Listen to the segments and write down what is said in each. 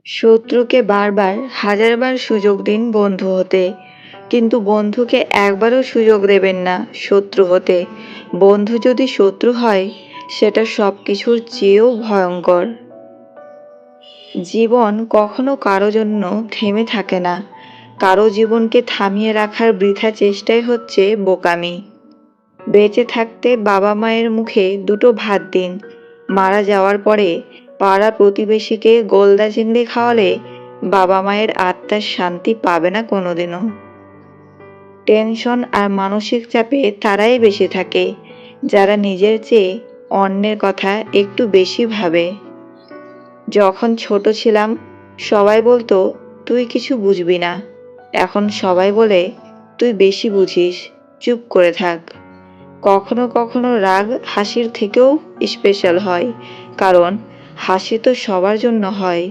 শত্রুকে বারবার হাজারবার সুযোগ দিন বন্ধু হতে, কিন্তু বন্ধুকে একবারও সুযোগ দেবেন না শত্রু হতে। বন্ধু যদি শত্রু হয়, সেটা সব কিছুর চেয়েও ভয়ঙ্কর। জীবন কখনো কারো জন্য থেমে থাকে না। কারো জীবনকে থামিয়ে রাখার বৃথা চেষ্টাই হচ্ছে বোকামি। বেঁচে থাকতে বাবা মায়ের মুখে দুটো ভাত দিন, মারা যাওয়ার পরে পাড়া প্রতিবেশীকে গোলদা চিংড়ি খাওয়ালে বাবা মায়ের আত্মার শান্তি পাবে না কোনোদিনও। টেনশন আর মানসিক চাপে তারাই বেশি থাকে, যারা নিজের চেয়ে অন্যের কথা একটু বেশি ভাবে। যখন ছোট ছিলাম, সবাই বলতো তুই কিছু বুঝবি না। এখন সবাই বলে তুই বেশি বুঝিস, চুপ করে থাক। কখনো কখনো রাগ হাসির থেকেও স্পেশাল হয়, কারণ হাসি তো সবার জন্য হয়,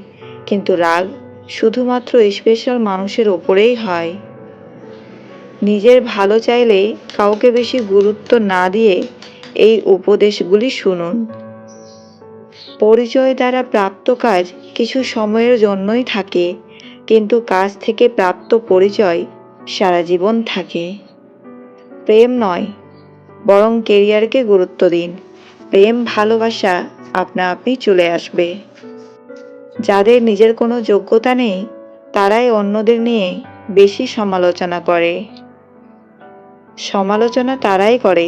কিন্তু রাগ শুধুমাত্র স্পেশাল মানুষের ওপরেই হয়। নিজের ভালো চাইলে কাউকে বেশি গুরুত্ব না দিয়ে এই উপদেশগুলি শুনুন। পরিচয় দ্বারা প্রাপ্ত কাজ কিছু সময়ের জন্যই থাকে, কিন্তু কাজ থেকে প্রাপ্ত পরিচয় সারা জীবন থাকে। প্রেম নয়, বরং কেরিয়ারকে গুরুত্ব দিন। প্রেম ভালোবাসা আপনা আপনি চলে আসবে। যাদের নিজের কোনো যোগ্যতা নেই, তারাই অন্যদের নিয়ে বেশি সমালোচনা করে। সমালোচনা তারাই করে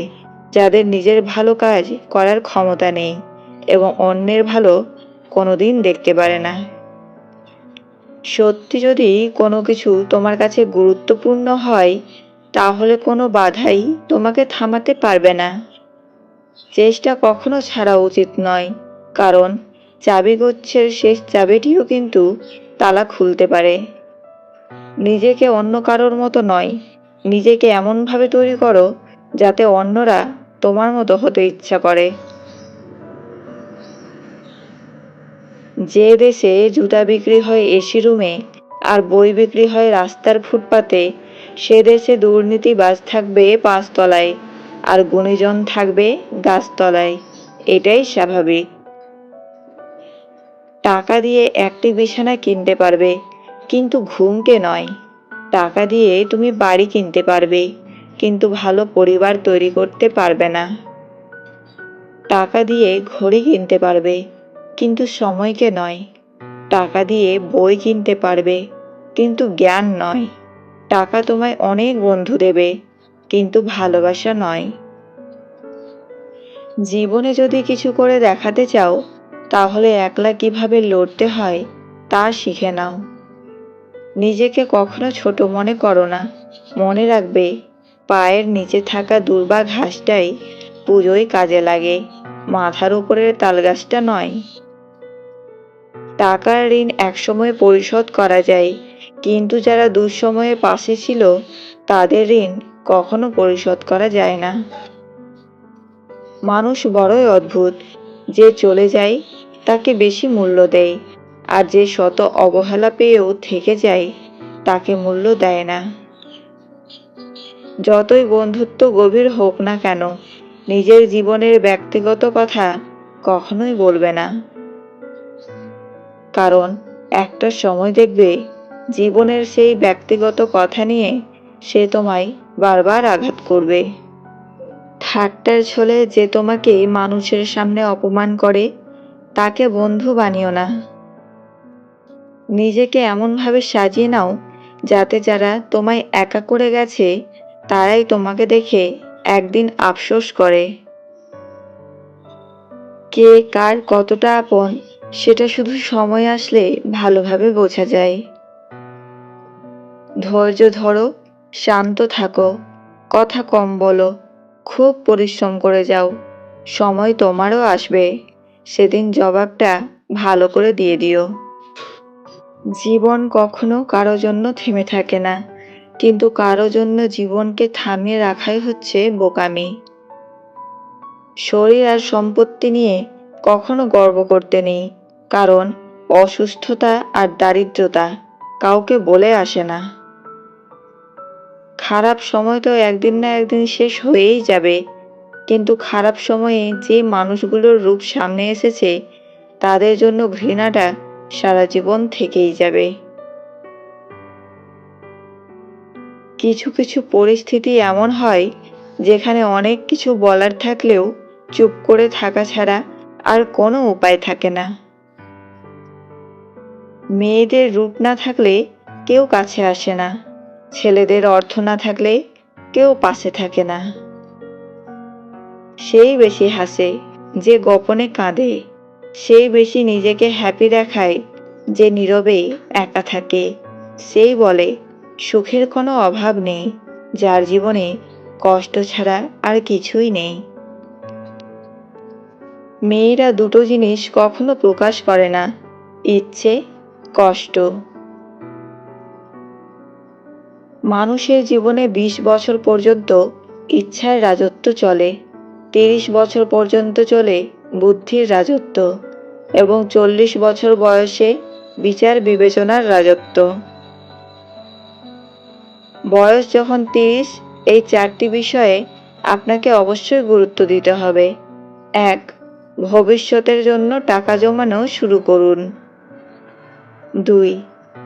যাদের নিজের ভালো কাজ করার ক্ষমতা নেই এবং অন্যের ভালো কোনোদিন দেখতে পারে না। সত্যি যদি কোনো কিছু তোমার কাছে গুরুত্বপূর্ণ হয়, তাহলে কোনো বাধাই তোমাকে থামাতে পারবে না। চেষ্টা কখনো ছাড়া উচিত নয়, কারণ চাবিগুচ্ছের শেষ চাবিটিও কিন্তু তালা খুলতে পারে। নিজেকে অন্য কারোর মতো নয়, নিজেকে এমনভাবে তৈরি করো যাতে অন্যরা তোমার মতো হতে ইচ্ছা করে। যে দেশে জুতা বিক্রি হয় এসি রুমে আর বই বিক্রি হয় রাস্তার ফুটপাতে, সে দেশে দুর্নীতিবাজ থাকবে ৫ তলায় আর গুণীজন থাকবে গাছতলায়। এটাই স্বাভাবিক। টাকা দিয়ে একটি বিছানা কিনতে পারবে, কিন্তু ঘুমকে নয়। টাকা দিয়ে তুমি বাড়ি কিনতে পারবে, কিন্তু ভালো পরিবার তৈরি করতে পারবে না। টাকা দিয়ে ঘড়ি কিনতে পারবে, কিন্তু সময়কে নয়। টাকা দিয়ে বই কিনতে পারবে, কিন্তু জ্ঞান নয়। টাকা তোমায় অনেক বন্ধু দেবে, কিন্তু ভালোবাসা নয়। জীবনে যদি কিছু করে দেখাতে চাও, তাহলে একলা কিভাবে লড়তে হয় তা শিখে নাও। নিজেকে কখনো ছোট মনে করো না। মনে রাখবে, পায়ের নিচে থাকা দুর্বা ঘাসটাই পুজোয় কাজে লাগে, মাথার উপরের তালগাছটা নয়। টাকার ঋণ একসময় পরিশোধ করা যায়, কিন্তু যারা দুঃসময়ে পাশে ছিল, তাদের ঋণ কখনো পরিশোধ করা যায় না। মানুষ বড়ই অদ্ভুত, যে চলে যায় তাকে বেশি মূল্য দেয়, আর যে শত অবহেলা পেয়েও থেকে যায় তাকে মূল্য দেয় না। যতই বন্ধুত্ব গভীর হোক না কেন, নিজের জীবনের ব্যক্তিগত কথা কখনোই বলবে না, কারণ একটা সময় দেখবে জীবনের সেই ব্যক্তিগত কথা নিয়ে সে তোমায় বারবার আঘাত করবে। ঠাট্টার ছলে যে তোমাকে মানুষের সামনে অপমান করে, তাকে বন্ধু বানিও না। নিজেকে এমনভাবে সাজিয়ে নাও যাতে যারা তোমায় একা করে গেছে, তারাই তোমাকে দেখে একদিন আফসোস করে। কে কার কতটা আপন, সেটা শুধু সময় আসলে ভালোভাবে বোঝা যায়। ধৈর্য ধরো, শান্ত থাকো, কথা কম বলো, খুব পরিশ্রম করে যাও। সময় তোমারও আসবে, সেদিন জবাবটা ভালো করে দিয়ে দিও। জীবন কখনো কারো জন্য থেমে থাকে না, কিন্তু কারো জন্য জীবনকে থামিয়ে রাখাই হচ্ছে বোকামি। শরীর আর সম্পত্তি নিয়ে কখনো গর্ব করতে নেই, কারণ অসুস্থতা আর দারিদ্রতা কাউকে বলে আসে না। খারাপ সময় তো একদিন না একদিন শেষ হয়েই যাবে, কিন্তু খারাপ সময়ে যে মানুষগুলোর রূপ সামনে এসেছে, তাদের জন্য ঘৃণাটা সারা জীবন থেকেই যাবে। কিছু কিছু পরিস্থিতি এমন হয় যেখানে অনেক কিছু বলার থাকলেও চুপ করে থাকা ছাড়া আর কোনো উপায় থাকে না। মেয়েদের রূপ না থাকলে কেউ কাছে আসে না, ছেলেদের অর্থ না থাকলে কেউ পাশে থাকে না। সেই বেশি হাসে যে গোপনে কাঁদে, সেই বেশি নিজেকে হ্যাপি দেখায় যে নীরবে একা থাকে। সেই বলে সুখের কোনো অভাব নেই যার জীবনে কষ্ট ছাড়া আর কিছুই নেই। মেয়েরা দুটো জিনিস কখনো প্রকাশ করে না, ইচ্ছে, কষ্ট। মানুষের জীবনে ২০ বছর পর্যন্ত ইচ্ছার রাজত্ব চলে, ৩০ বছর পর্যন্ত চলে বুদ্ধির রাজত্ব এবং ৪০ বছর বয়সে বিচার বিবেচনার রাজত্ব। বয়স যখন ৩০, এই ৪টি বিষয়ে আপনাকে অবশ্যই গুরুত্ব দিতে হবে। ১. ভবিষ্যতের জন্য টাকা জমানো শুরু করুন। ২.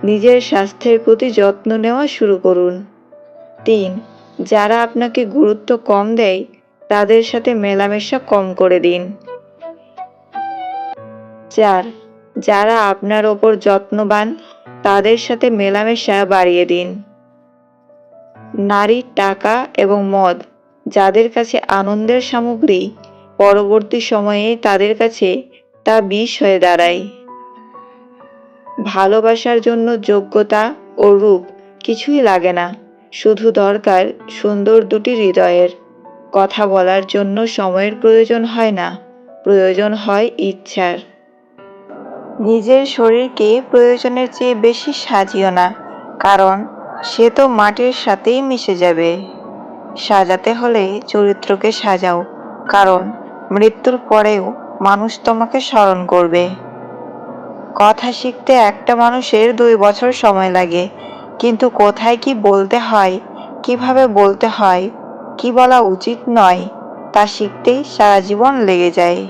নিজের স্বাস্থ্যের প্রতি যত্ন নেওয়া শুরু করুন। ৩. যারা আপনাকে গুরুত্ব কম দেয় তাদের সাথে মেলামেশা কম করে দিন। ৪. যারা আপনার ওপর যত্নবান তাদের সাথে মেলামেশা বাড়িয়ে দিন। নারী, টাকা এবং মদ যাদের কাছে আনন্দের সামগ্রী, পরবর্তী সময়ে তাদের কাছে তা বিষ হয়ে দাঁড়ায়। ভালোবাসার জন্য যোগ্যতা ও রূপ কিছুই লাগে না, শুধু দরকার সুন্দর দুটি হৃদয়ের। কথা বলার জন্য সময়ের প্রয়োজন হয় না, প্রয়োজন হয় ইচ্ছার। নিজের শরীরকে প্রয়োজনের চেয়ে বেশি সাজিও না, কারণ সে তো মাটির সাথেই মিশে যাবে। সাজাতে হলে চরিত্রকে সাজাও, কারণ মৃত্যুর পরেও মানুষ তোমাকে স্মরণ করবে। কথা শিখতে একটা মানুষের ২ বছর সময় লাগে, কিন্তু কোথায় কি বলতে হয়, কিভাবে বলতে হয়, কি বলা উচিত নয় তা শিখতেই সারা জীবন লেগে যায়।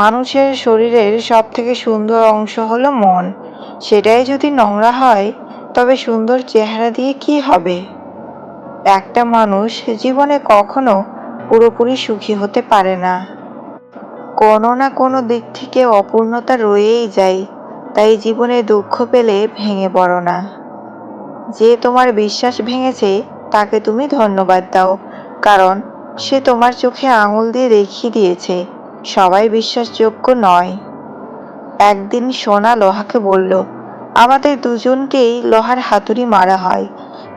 মানুষের শরীরের সবথেকে সুন্দর অংশ হলো মন। সেটাই যদি নোংরা হয় তবে সুন্দর চেহারা দিয়ে কি হবে? একটা মানুষ জীবনে কখনো পুরোপুরি সুখী হতে পারে না। কোনো না কোনো দিক থেকে অপূর্ণতা রয়েই যায়, তাই জীবনে দুঃখ পেলে ভেঙে পড়ো না। যে তোমার বিশ্বাস ভেঙেছে তাকে তুমি ধন্যবাদ দাও, কারণ সে তোমার চোখে আঙুল দিয়ে দেখিয়ে দিয়েছে সবাই বিশ্বাসযোগ্য নয়। একদিন সোনা লোহাকে বলল, আমাদের দুজনকেই লোহার হাতুড়ি মারা হয়,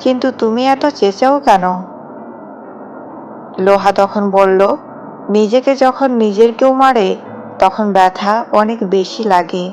কিন্তু তুমি এত চেঁচাও কেন? লোহা তখন বলল, নিজেকে যখন নিজের কেউ মারে তখন ব্যথা অনেক বেশি লাগে।